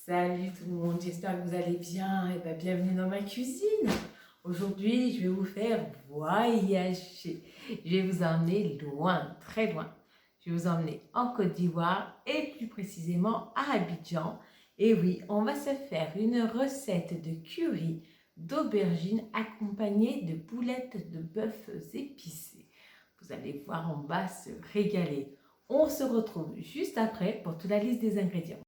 Salut tout le monde, j'espère que vous allez bien et bien bienvenue dans ma cuisine. Aujourd'hui, je vais vous faire voyager. Je vais vous emmener loin, très loin. Je vais vous emmener en Côte d'Ivoire et plus précisément à Abidjan. Et oui, on va se faire une recette de curry d'aubergine accompagnée de boulettes de bœuf épicées. Vous allez voir, on va se régaler. On se retrouve juste après pour toute la liste des ingrédients.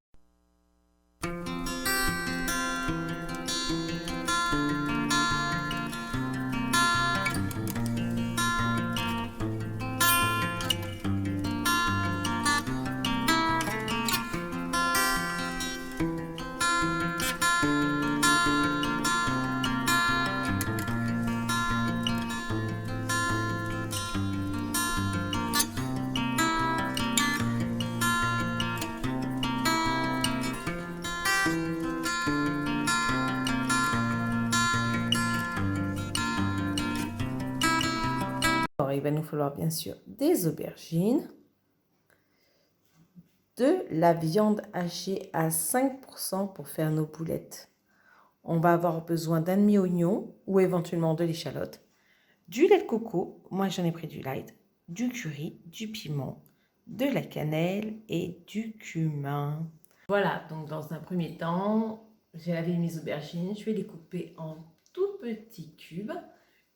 Alors, il va nous falloir bien sûr des aubergines, de la viande hachée à 5% pour faire nos boulettes. On va avoir besoin d'un demi-oignon ou éventuellement de l'échalote, du lait de coco, moi j'en ai pris du light, du curry, du piment, de la cannelle et du cumin. Voilà, donc dans un premier temps, j'ai lavé mes aubergines, je vais les couper en tout petits cubes.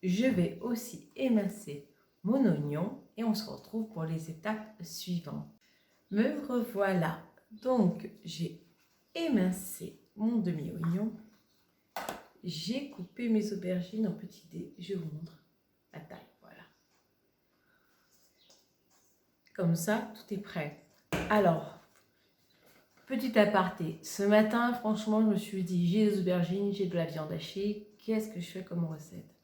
Je vais aussi émincer mon oignon et on se retrouve pour les étapes suivantes. Me revoilà, donc j'ai émincé mon demi-oignon, j'ai coupé mes aubergines en petits dés, je vous montre la taille, voilà. Comme ça, tout est prêt. Alors, petit aparté, ce matin, franchement, je me suis dit, j'ai des aubergines, j'ai de la viande hachée, qu'est-ce que je fais comme recette?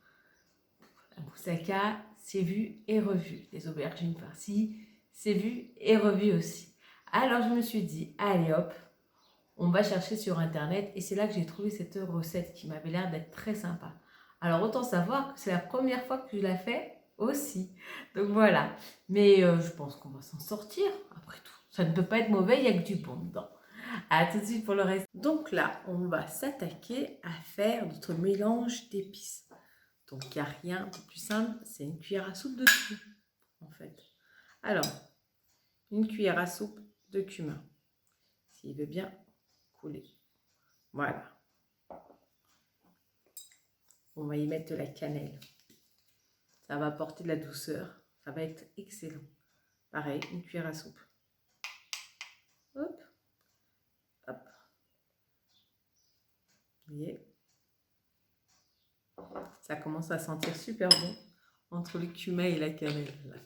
La moussaka, c'est vu et revu. Les aubergines par-ci, c'est vu et revu aussi. Alors, je me suis dit, allez hop, on va chercher sur Internet. Et c'est là que j'ai trouvé cette recette qui m'avait l'air d'être très sympa. Alors, autant savoir que c'est la première fois que je la fais aussi. Donc, voilà. Mais je pense qu'on va s'en sortir, après tout. Ça ne peut pas être mauvais, il n'y a que du bon dedans. À tout de suite pour le reste. Donc là, on va s'attaquer à faire notre mélange d'épices. Donc, il n'y a rien de plus simple, c'est une cuillère à soupe de tout, en fait. Alors, une cuillère à soupe de cumin, s'il veut bien couler. Voilà. On va y mettre de la cannelle. Ça va apporter de la douceur. Ça va être excellent. Pareil, une cuillère à soupe. Hop. Hop. Vous voyez ? Ça commence à sentir super bon entre le cumin et la cannelle. Là.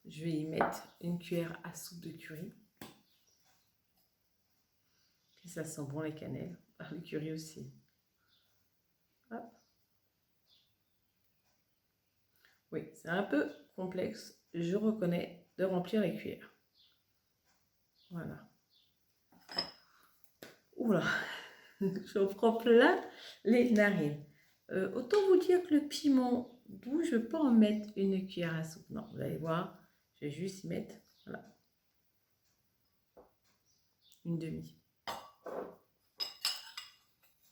Je vais y mettre une cuillère à soupe de curry. Et ça sent bon la cannelle. Le curry aussi. Hop. Oui, c'est un peu complexe, je reconnais, de remplir les cuillères. Voilà. Oula, j'en prends plein les narines. Autant vous dire que le piment doux, je ne vais pas en mettre une cuillère à soupe. Non, vous allez voir, je vais juste y mettre, voilà, une demi.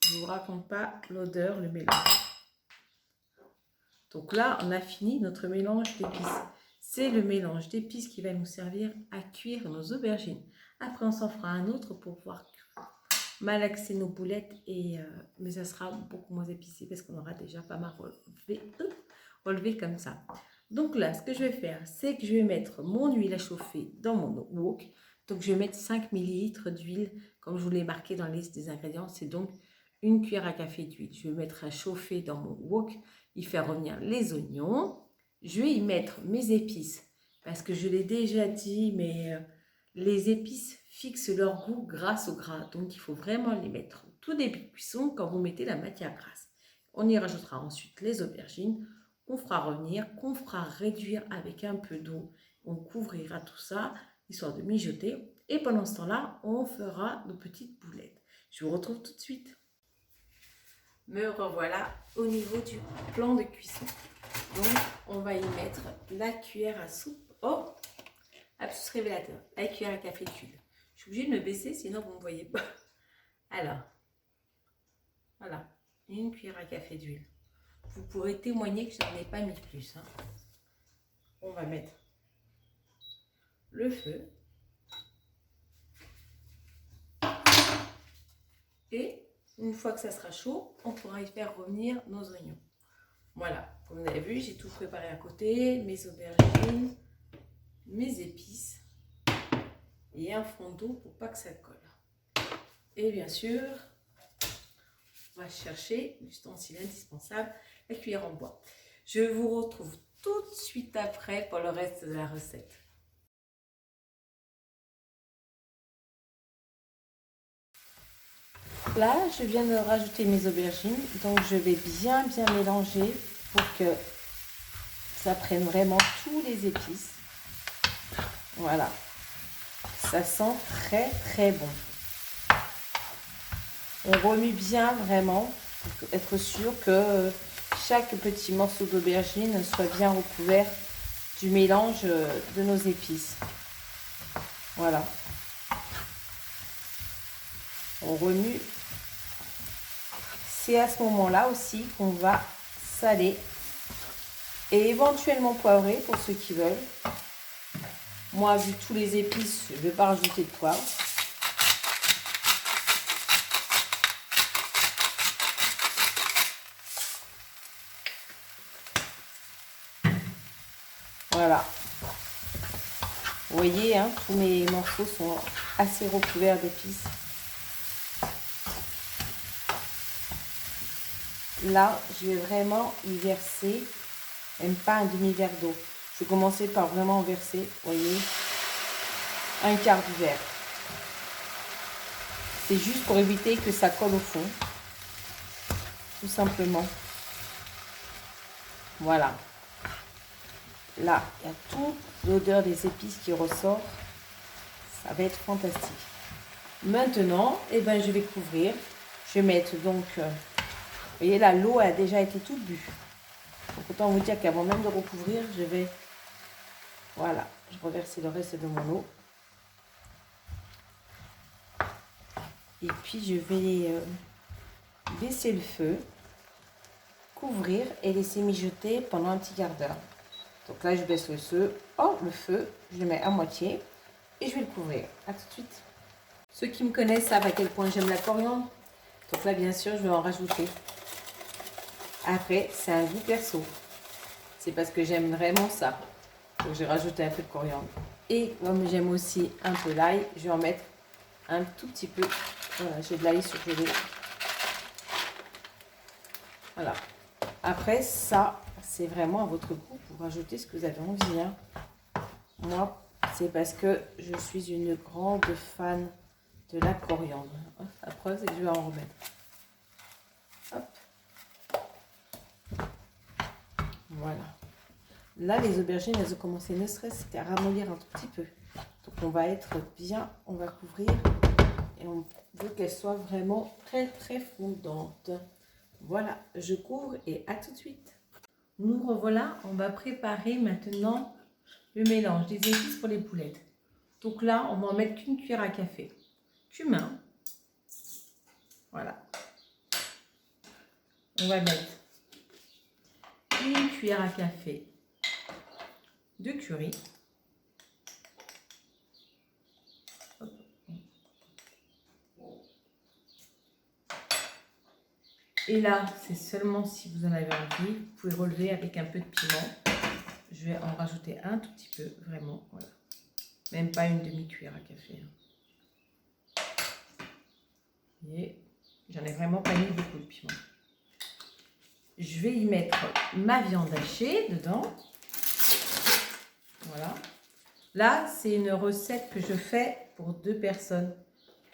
Je ne vous raconte pas l'odeur, le mélange. Donc là, on a fini notre mélange d'épices. C'est le mélange d'épices qui va nous servir à cuire nos aubergines. Après, on s'en fera un autre pour pouvoir malaxer nos boulettes, mais ça sera beaucoup moins épicé parce qu'on aura déjà pas mal relevé comme ça. Donc là, ce que je vais faire, c'est que je vais mettre mon huile à chauffer dans mon wok. Donc je vais mettre 5 ml d'huile, comme je vous l'ai marqué dans la liste des ingrédients. C'est donc une cuillère à café d'huile. Je vais mettre à chauffer dans mon wok, y faire revenir les oignons. Je vais y mettre mes épices, parce que je l'ai déjà dit, mais les épices fixent leur goût grâce au gras. Donc il faut vraiment les mettre au tout début de cuisson quand vous mettez la matière grasse. On y rajoutera ensuite les aubergines, qu'on fera revenir, qu'on fera réduire avec un peu d'eau. On couvrira tout ça, histoire de mijoter. Et pendant ce temps-là, on fera nos petites boulettes. Je vous retrouve tout de suite. Me revoilà au niveau du plan de cuisson. Donc, on va y mettre la cuillère à soupe. Oh, absus révélateur, la cuillère à café d'huile. Je suis obligée de me baisser, sinon vous ne me voyez pas. Alors, voilà, une cuillère à café d'huile. Vous pourrez témoigner que je n'en ai pas mis plus. Hein. On va mettre le feu. Et une fois que ça sera chaud, on pourra y faire revenir nos oignons. Voilà, comme vous avez vu, j'ai tout préparé à côté, mes aubergines, mes épices et un fond d'eau pour pas que ça colle. Et bien sûr, on va chercher l'ustensile indispensable, la cuillère en bois. Je vous retrouve tout de suite après pour le reste de la recette. Là, je viens de rajouter mes aubergines, donc je vais bien mélanger pour que ça prenne vraiment tous les épices. Voilà, ça sent très bon. On remue bien vraiment pour être sûr que chaque petit morceau d'aubergine soit bien recouvert du mélange de nos épices. Voilà. On remue. C'est à ce moment-là aussi qu'on va saler et éventuellement poivrer pour ceux qui veulent. Moi, vu tous les épices, je ne vais pas rajouter de poivre. Voilà. Vous voyez, hein, tous mes morceaux sont assez recouverts d'épices. Là, je vais vraiment y verser, même pas un demi-verre d'eau. Je vais commencer par vraiment verser, vous voyez, un quart du verre. C'est juste pour éviter que ça colle au fond, tout simplement. Voilà. Là, il y a toute l'odeur des épices qui ressort. Ça va être fantastique. Maintenant, eh ben, je vais couvrir. Je vais mettre donc... vous voyez là, l'eau a déjà été toute bue. Donc autant vous dire qu'avant même de recouvrir, je vais... Voilà, je reverse le reste de mon eau. Et puis je vais baisser le feu, couvrir et laisser mijoter pendant un petit quart d'heure. Donc là, je baisse le feu. Oh, le feu, je le mets à moitié et je vais le couvrir. À tout de suite. Ceux qui me connaissent savent à quel point j'aime la coriandre. Donc là, bien sûr, je vais en rajouter. Après, c'est un goût perso. C'est parce que j'aime vraiment ça. Donc, j'ai rajouté un peu de coriandre. Et comme j'aime aussi un peu l'ail, je vais en mettre un tout petit peu. Voilà, j'ai de l'ail surgelé. Voilà. Après, ça, c'est vraiment à votre goût. Vous rajoutez ce que vous avez envie. Hein. Moi, c'est parce que je suis une grande fan de la coriandre. La preuve, c'est que je vais en remettre. Hop. Voilà. Là, les aubergines, elles ont commencé ne serait-ce qu'à ramollir un tout petit peu. Donc, on va être bien, on va couvrir et on veut qu'elles soient vraiment très fondantes. Voilà, je couvre et à tout de suite. Nous revoilà, on va préparer maintenant le mélange des épices pour les boulettes. Donc là, on va en mettre qu'une cuillère à café. Cumin. Voilà. On va mettre une cuillère à café de curry. Et là, c'est seulement si vous en avez envie, vous pouvez relever avec un peu de piment. Je vais en rajouter un tout petit peu, vraiment, voilà. Même pas une demi-cuillère à café. Et j'en ai vraiment pas mis beaucoup de piment. Je vais y mettre ma viande hachée dedans. Voilà. Là, c'est une recette que je fais pour 2 personnes.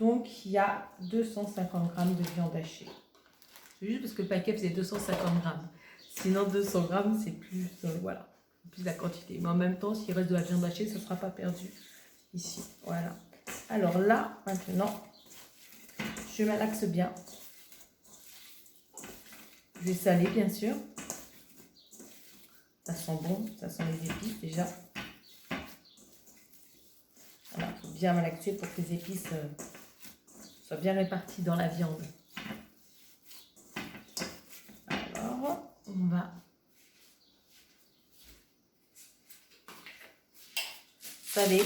Donc, il y a 250 g de viande hachée. C'est juste parce que le paquet faisait 250 g. Sinon, 200 g, c'est plus, voilà, plus la quantité. Mais en même temps, s'il reste de la viande hachée, ça ne sera pas perdu ici. Voilà. Alors là, maintenant, je malaxe bien. Je vais saler, bien sûr. Ça sent bon, ça sent les épices déjà. Voilà, il faut bien malaxé pour que les épices soient bien réparties dans la viande. Alors, on va saler.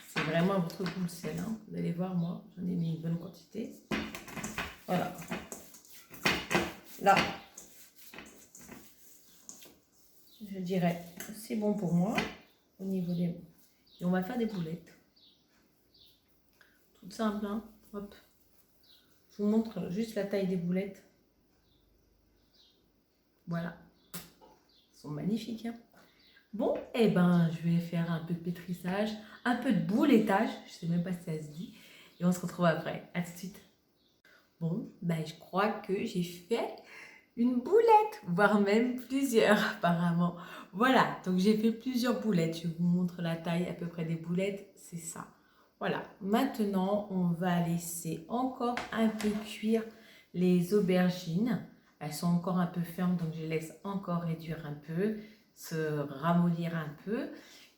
C'est vraiment votre goût le sel. Hein. Vous allez voir, moi, j'en ai mis une bonne quantité. Voilà. Là, je dirais, c'est bon pour moi au niveau des... Et on va faire des boulettes. Toutes simples, hein. Hop. Je vous montre juste la taille des boulettes. Voilà. Elles sont magnifiques, hein. Bon, et ben, je vais faire un peu de pétrissage, un peu de boulettage. Je sais même pas si ça se dit. Et on se retrouve après. À tout de suite. Bon, ben, je crois que j'ai fait une boulette, voire même plusieurs apparemment. Voilà, donc j'ai fait plusieurs boulettes. Je vous montre la taille à peu près des boulettes, c'est ça. Voilà, maintenant on va laisser encore un peu cuire les aubergines. Elles sont encore un peu fermes, donc je les laisse encore réduire un peu, se ramollir un peu.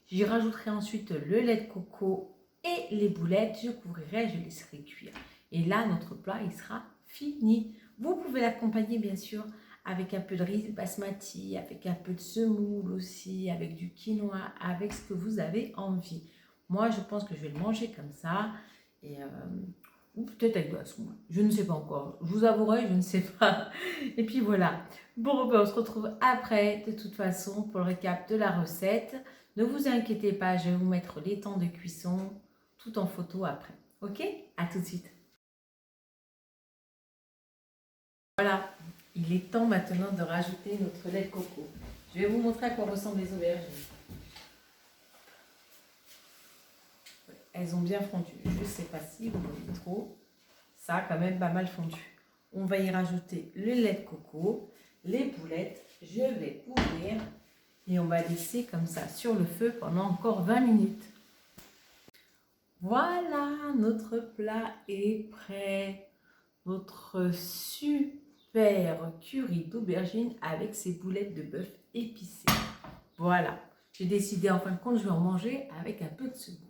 J'y rajouterai ensuite le lait de coco et les boulettes. Je couvrirai, je laisserai cuire. Et là, notre plat, il sera fini. Vous pouvez l'accompagner bien sûr avec un peu de riz basmati, avec un peu de semoule aussi, avec du quinoa, avec ce que vous avez envie. Moi, je pense que je vais le manger comme ça, et, ou peut-être avec de la semoule. Je ne sais pas encore. Je vous avouerai, je ne sais pas. Et puis voilà. Bon, ben, on se retrouve après, de toute façon, pour le récap de la recette. Ne vous inquiétez pas, je vais vous mettre les temps de cuisson tout en photo après. Ok? À tout de suite. Voilà, il est temps maintenant de rajouter notre lait de coco. Je vais vous montrer à quoi ressemblent les aubergines. Elles ont bien fondu. Je ne sais pas si vous voyez trop. Ça a quand même pas mal fondu. On va y rajouter le lait de coco, les boulettes. Je vais ouvrir et on va laisser comme ça sur le feu pendant encore 20 minutes. Voilà, notre plat est prêt. Notre super curry d'aubergine avec ses boulettes de bœuf épicées. Voilà, j'ai décidé en fin de compte, je vais en manger avec un peu de semoule.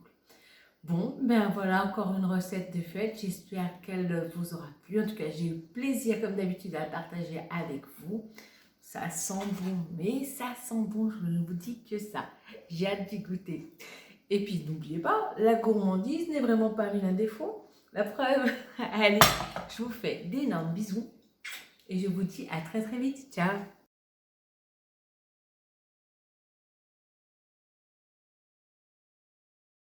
Bon, ben voilà, encore une recette de fête. J'espère qu'elle vous aura plu. En tout cas, j'ai eu plaisir, comme d'habitude, à la partager avec vous. Ça sent bon, mais ça sent bon, je ne vous dis que ça. J'ai hâte d'y goûter. Et puis, n'oubliez pas, la gourmandise n'est vraiment pas un défaut. La preuve, allez, je vous fais d'énormes bisous et je vous dis à très très vite. Ciao!